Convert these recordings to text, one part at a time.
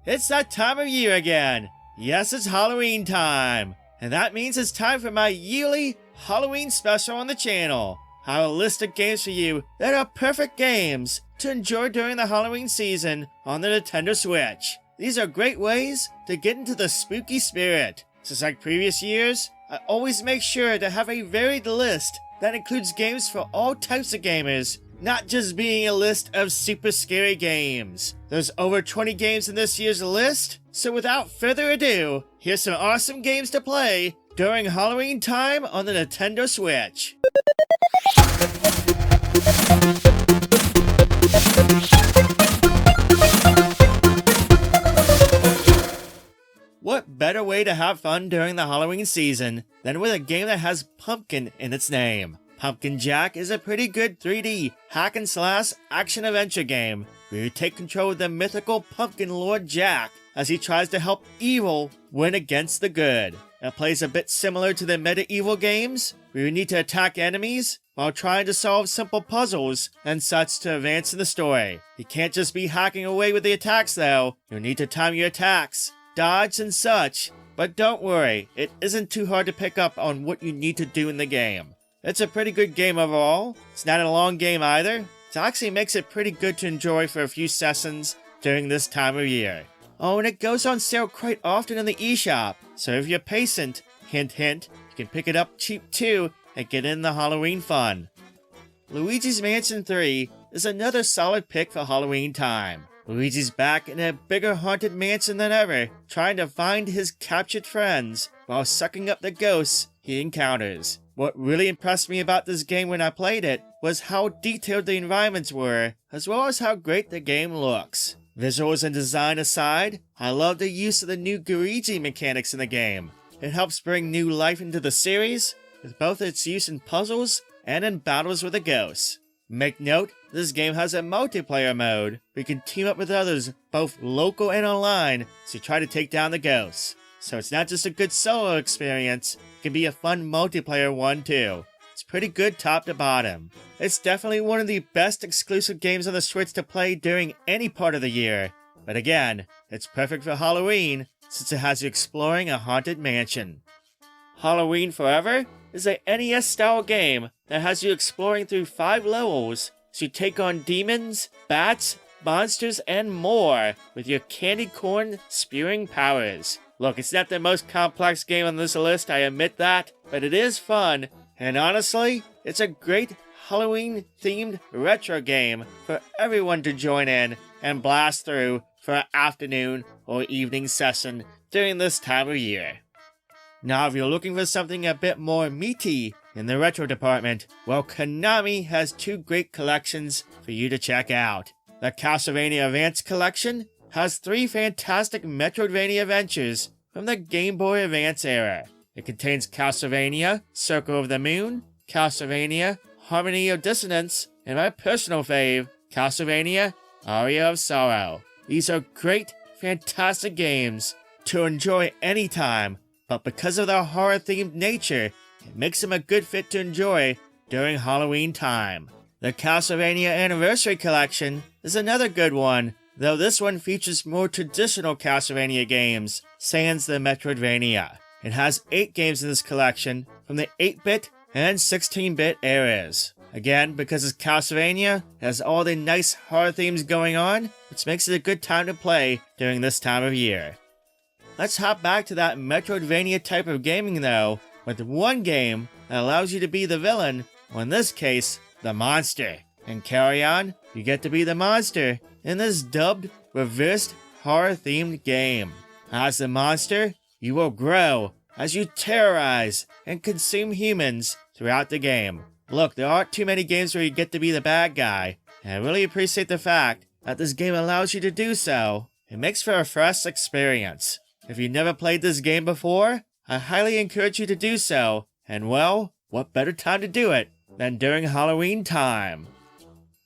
It's that time of year again. Yes, it's Halloween time. And that means it's time for my yearly Halloween special on the channel. I have a list of games for you that are perfect games to enjoy during the Halloween season on the Nintendo Switch. These are great ways to get into the spooky spirit. Just like previous years, I always make sure to have a varied list that includes games for all types of gamers, not just being a list of super scary games. There's over 20 games in this year's list, so without further ado, here's some awesome games to play during Halloween time on the Nintendo Switch. What better way to have fun during the Halloween season than with a game that has pumpkin in its name? Pumpkin Jack is a pretty good 3D hack-and-slash action-adventure game where you take control of the mythical Pumpkin Lord Jack as he tries to help evil win against the good. It plays a bit similar to the medieval games where you need to attack enemies while trying to solve simple puzzles and such to advance in the story. You can't just be hacking away with the attacks though. You'll need to time your attacks, dodge and such. But don't worry, it isn't too hard to pick up on what you need to do in the game. It's a pretty good game overall. It's not a long game either. It actually makes it pretty good to enjoy for a few sessions during this time of year. Oh, and it goes on sale quite often in the eShop, so if you're patient, hint hint, you can pick it up cheap too and get in the Halloween fun. Luigi's Mansion 3 is another solid pick for Halloween time. Luigi's back in a bigger haunted mansion than ever, trying to find his captured friends while sucking up the ghosts he encounters. What really impressed me about this game when I played it was how detailed the environments were, as well as how great the game looks. Visuals and design aside, I love the use of the new Luigi mechanics in the game. It helps bring new life into the series, with both its use in puzzles and in battles with the ghosts. Make note, this game has a multiplayer mode, where you can team up with others, both local and online, to try to take down the ghosts. So it's not just a good solo experience, it can be a fun multiplayer one too. It's pretty good top to bottom. It's definitely one of the best exclusive games on the Switch to play during any part of the year. But again, it's perfect for Halloween, since it has you exploring a haunted mansion. Halloween Forever is a NES-style game that has you exploring through 5 levels, so you take on demons, bats, monsters, and more with your candy corn spewing powers. Look, it's not the most complex game on this list, I admit that, but it is fun, and honestly, it's a great Halloween-themed retro game for everyone to join in and blast through for an afternoon or evening session during this time of year. Now, if you're looking for something a bit more meaty in the retro department, well, Konami has 2 great collections for you to check out. The Castlevania Advance Collection has 3 fantastic Metroidvania adventures from the Game Boy Advance era. It contains Castlevania Circle of the Moon, Castlevania Harmony of Dissonance, and my personal fave, Castlevania Aria of Sorrow. These are great, fantastic games to enjoy anytime, but because of their horror-themed nature, it makes them a good fit to enjoy during Halloween time. The Castlevania Anniversary Collection is another good one, though this one features more traditional Castlevania games, sans the Metroidvania. It has 8 games in this collection from the 8-bit and 16-bit eras. Again, because it's Castlevania, it has all the nice horror themes going on, which makes it a good time to play during this time of year. Let's hop back to that Metroidvania type of gaming though, with one game that allows you to be the villain, or in this case, the monster. In Carrion, you get to be the monster in this dubbed, reversed, horror-themed game. As the monster, you will grow as you terrorize and consume humans throughout the game. Look, there aren't too many games where you get to be the bad guy, and I really appreciate the fact that this game allows you to do so. It makes for a fresh experience. If you've never played this game before, I highly encourage you to do so, and well, what better time to do it than during Halloween time?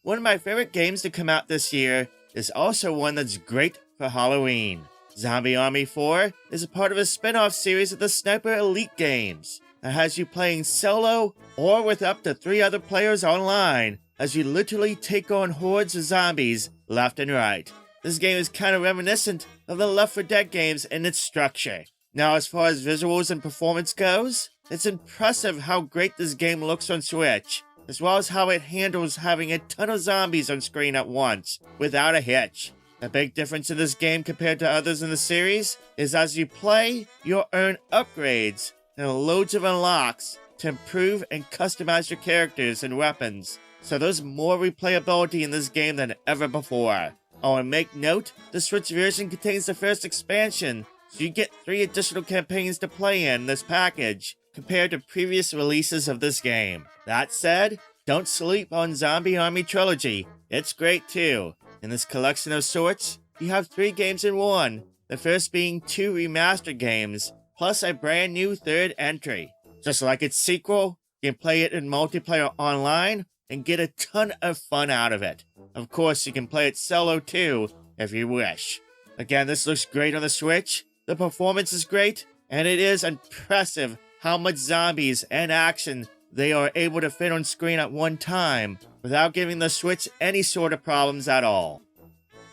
One of my favorite games to come out this year is also one that's great for Halloween. Zombie Army 4 is a part of a spin-off series of the Sniper Elite games that has you playing solo or with up to 3 other players online as you literally take on hordes of zombies left and right. This game is kind of reminiscent of the Left 4 Dead games in its structure. Now, as far as visuals and performance goes, it's impressive how great this game looks on Switch, as well as how it handles having a ton of zombies on screen at once, without a hitch. The big difference in this game compared to others in the series is as you play, you'll earn upgrades and loads of unlocks to improve and customize your characters and weapons, so there's more replayability in this game than ever before. Oh, and make note, the Switch version contains the first expansion, so you get 3 additional campaigns to play in this package, compared to previous releases of this game. That said, don't sleep on Zombie Army Trilogy, it's great too. In this collection of sorts, you have 3 games in one, the first being 2 remastered games, plus a brand new 3rd entry. Just like its sequel, you can play it in multiplayer online and get a ton of fun out of it. Of course, you can play it solo too, if you wish. Again, this looks great on the Switch, the performance is great, and it is impressive how much zombies and action they are able to fit on screen at one time, without giving the Switch any sort of problems at all.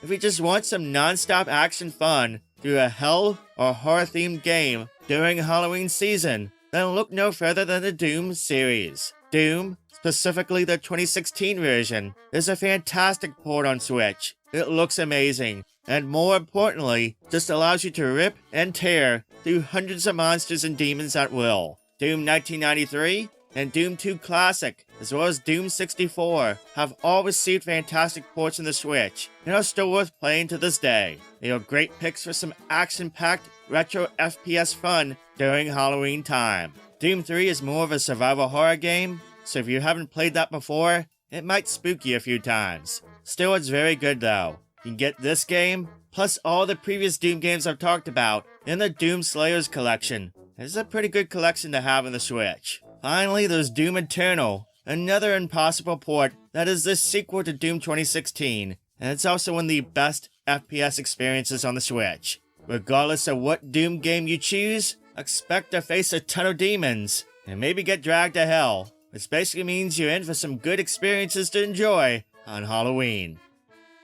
If you just want some non-stop action fun through a hell or horror-themed game during Halloween season, then look no further than the Doom series. Doom, specifically the 2016 version, is a fantastic port on Switch. It looks amazing, and more importantly, just allows you to rip and tear through hundreds of monsters and demons at will. Doom 1993 and Doom 2 Classic, as well as Doom 64, have all received fantastic ports on the Switch, and are still worth playing to this day. They are great picks for some action-packed retro FPS fun during Halloween time. Doom 3 is more of a survival horror game, so if you haven't played that before, it might spook you a few times. Still, it's very good though. You can get this game, plus all the previous Doom games I've talked about, in the Doom Slayers collection. It's a pretty good collection to have on the Switch. Finally, there's Doom Eternal, another impossible port that is the sequel to Doom 2016, and it's also one of the best FPS experiences on the Switch. Regardless of what Doom game you choose, expect to face a ton of demons, and maybe get dragged to hell, which basically means you're in for some good experiences to enjoy on Halloween.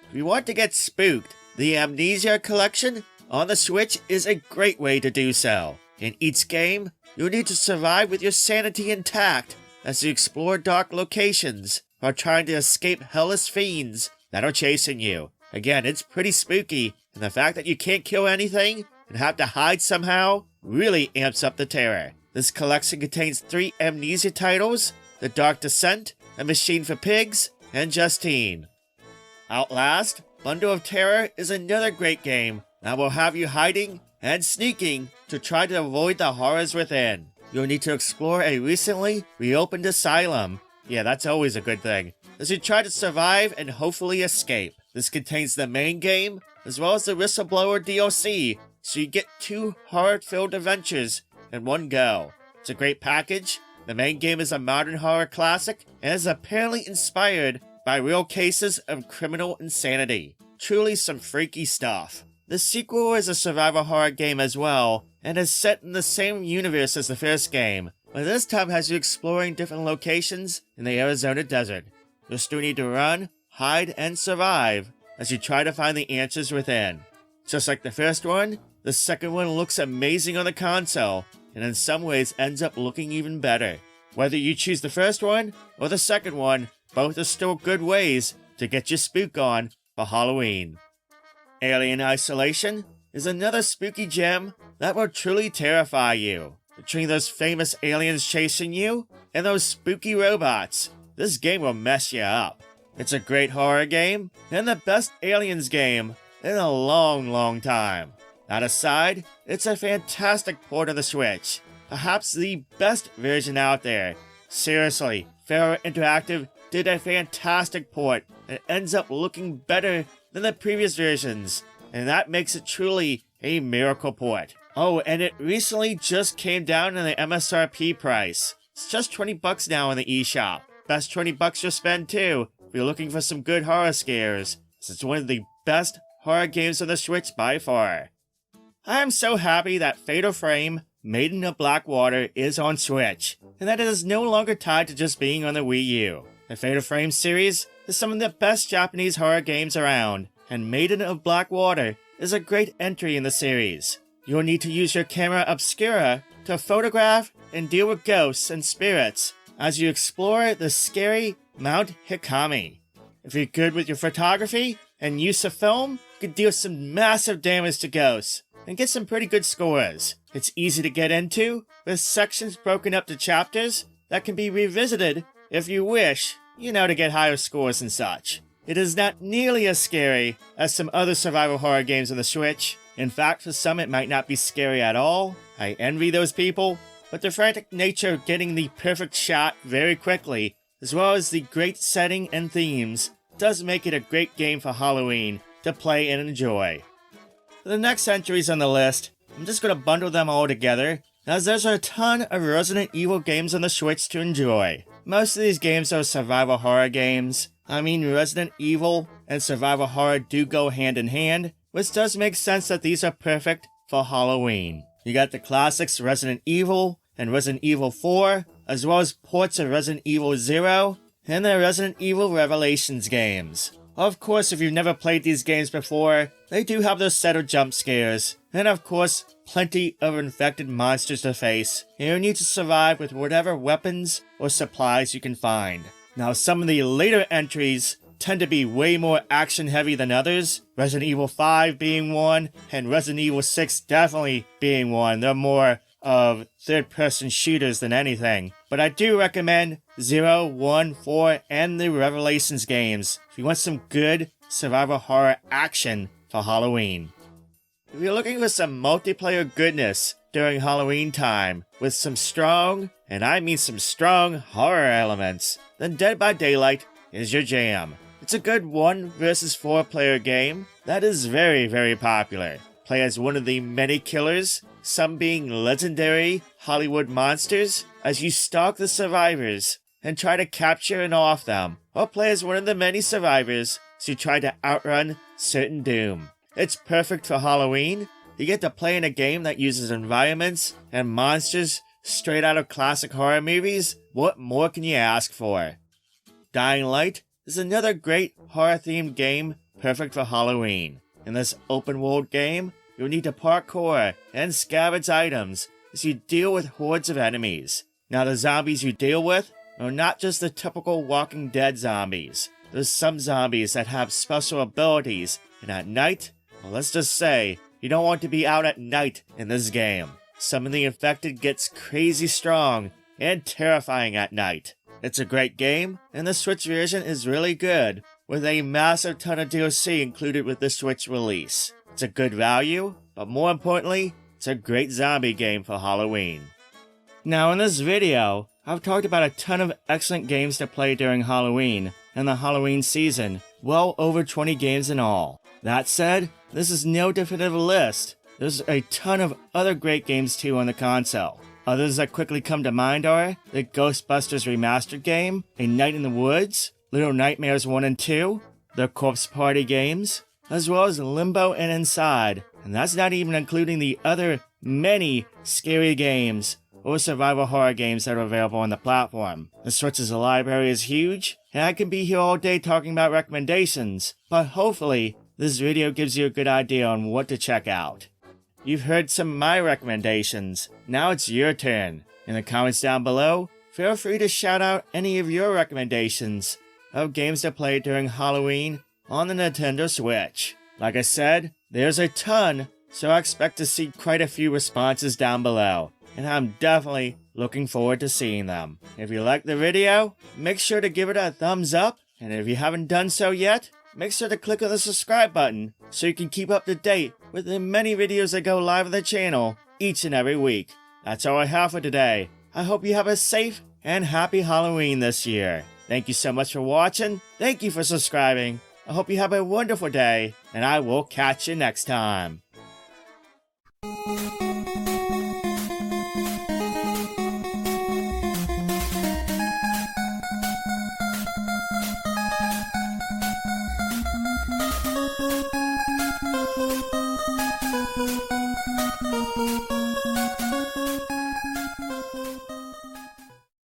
If you want to get spooked, the Amnesia collection on the Switch is a great way to do so. In each game, you'll need to survive with your sanity intact as you explore dark locations while trying to escape hellish fiends that are chasing you. Again, it's pretty spooky, and the fact that you can't kill anything and have to hide somehow really amps up the terror. This collection contains 3 Amnesia titles: The Dark Descent, A Machine for Pigs, and Justine. Outlast, Bundle of Terror is another great game that will have you hiding and sneaking to try to avoid the horrors within. You'll need to explore a recently reopened asylum. Yeah, that's always a good thing, as you try to survive and hopefully escape. This contains the main game, as well as the Whistleblower DLC, so you get 2 horror-filled adventures in one go. It's a great package. The main game is a modern horror classic, and is apparently inspired by real cases of criminal insanity. Truly some freaky stuff. The sequel is a survival horror game as well, and is set in the same universe as the first game, but this time has you exploring different locations in the Arizona desert. You'll still need to run, hide, and survive as you try to find the answers within. Just like the first one, the second one looks amazing on the console, and in some ways ends up looking even better. Whether you choose the first one or the second one, both are still good ways to get your spook on for Halloween. Alien Isolation is another spooky gem that will truly terrify you. Between those famous aliens chasing you and those spooky robots, this game will mess you up. It's a great horror game and the best aliens game in a long time. That aside, it's a fantastic port of the Switch, perhaps the best version out there. Seriously, Faro Interactive did a fantastic port and ends up looking better than the previous versions, and that makes it truly a miracle port. Oh, and it recently just came down in the MSRP price. It's just $20 now in the eShop. Best $20 you'll spend too, if you're looking for some good horror scares, since it's one of the best horror games on the Switch by far. I am so happy that Fatal Frame, Maiden of Blackwater is on Switch, and that it is no longer tied to just being on the Wii U. The Fatal Frame series is some of the best Japanese horror games around, and Maiden of Blackwater is a great entry in the series. You'll need to use your camera obscura to photograph and deal with ghosts and spirits as you explore the scary Mount Hikami. If you're good with your photography and use of film, you can deal some massive damage to ghosts and get some pretty good scores. It's easy to get into, with sections broken up to chapters that can be revisited if you wish, to get higher scores and such. It is not nearly as scary as some other survival horror games on the Switch. In fact, for some it might not be scary at all. I envy those people, but the frantic nature of getting the perfect shot very quickly, as well as the great setting and themes, does make it a great game for Halloween to play and enjoy. For the next entries on the list, I'm just going to bundle them all together, as there's a ton of Resident Evil games on the Switch to enjoy. Most of these games are survival horror games. I mean, Resident Evil and survival horror do go hand in hand, which does make sense that these are perfect for Halloween. You got the classics Resident Evil and Resident Evil 4, as well as ports of Resident Evil 0, and the Resident Evil Revelations games. Of course, if you've never played these games before, they do have those set of jump scares, and of course, plenty of infected monsters to face, and you need to survive with whatever weapons or supplies you can find. Now, some of the later entries tend to be way more action heavy than others, Resident Evil 5 being one, and Resident Evil 6 definitely being one. They're more of third-person shooters than anything. But I do recommend 0, 1, 4, and the Revelations games if you want some good survival horror action for Halloween. If you're looking for some multiplayer goodness during Halloween time, with some strong, and I mean some strong, horror elements, then Dead by Daylight is your jam. It's a good 1 versus 4 player game that is very, very popular. Play as one of the many killers, some being legendary Hollywood monsters, as you stalk the survivors and try to capture and off them, or play as one of the many survivors as you try to outrun certain doom. It's perfect for Halloween. You get to play in a game that uses environments and monsters straight out of classic horror movies. What more can you ask for? Dying Light is another great horror-themed game perfect for Halloween. In this open-world game, you'll need to parkour and scavenge items as you deal with hordes of enemies. Now, the zombies you deal with are not just the typical Walking Dead zombies. There's some zombies that have special abilities, and at night, well, let's just say, you don't want to be out at night in this game. Some of the infected gets crazy strong and terrifying at night. It's a great game, and the Switch version is really good, with a massive ton of DLC included with the Switch release. It's a good value, but more importantly, it's a great zombie game for Halloween. Now in this video, I've talked about a ton of excellent games to play during Halloween and the Halloween season, well over 20 games in all. That said, this is no definitive list. There's a ton of other great games too on the console. Others that quickly come to mind are the Ghostbusters Remastered game, A Night in the Woods, Little Nightmares 1 and 2, the Corpse Party games, as well as Limbo and Inside, and that's not even including the other many scary games or survival horror games that are available on the platform. The Switch's library is huge, and I can be here all day talking about recommendations, but hopefully this video gives you a good idea on what to check out. You've heard some of my recommendations, now it's your turn. In the comments down below, feel free to shout out any of your recommendations of games to play during Halloween on the Nintendo Switch. Like I said, there's a ton, so I expect to see quite a few responses down below, and I'm definitely looking forward to seeing them. If you liked the video, make sure to give it a thumbs up, and if you haven't done so yet, make sure to click on the subscribe button so you can keep up to date with the many videos that go live on the channel each and every week. That's all I have for today. I hope you have a safe and happy Halloween this year. Thank you so much for watching. Thank you for subscribing. I hope you have a wonderful day, and I will catch you next time.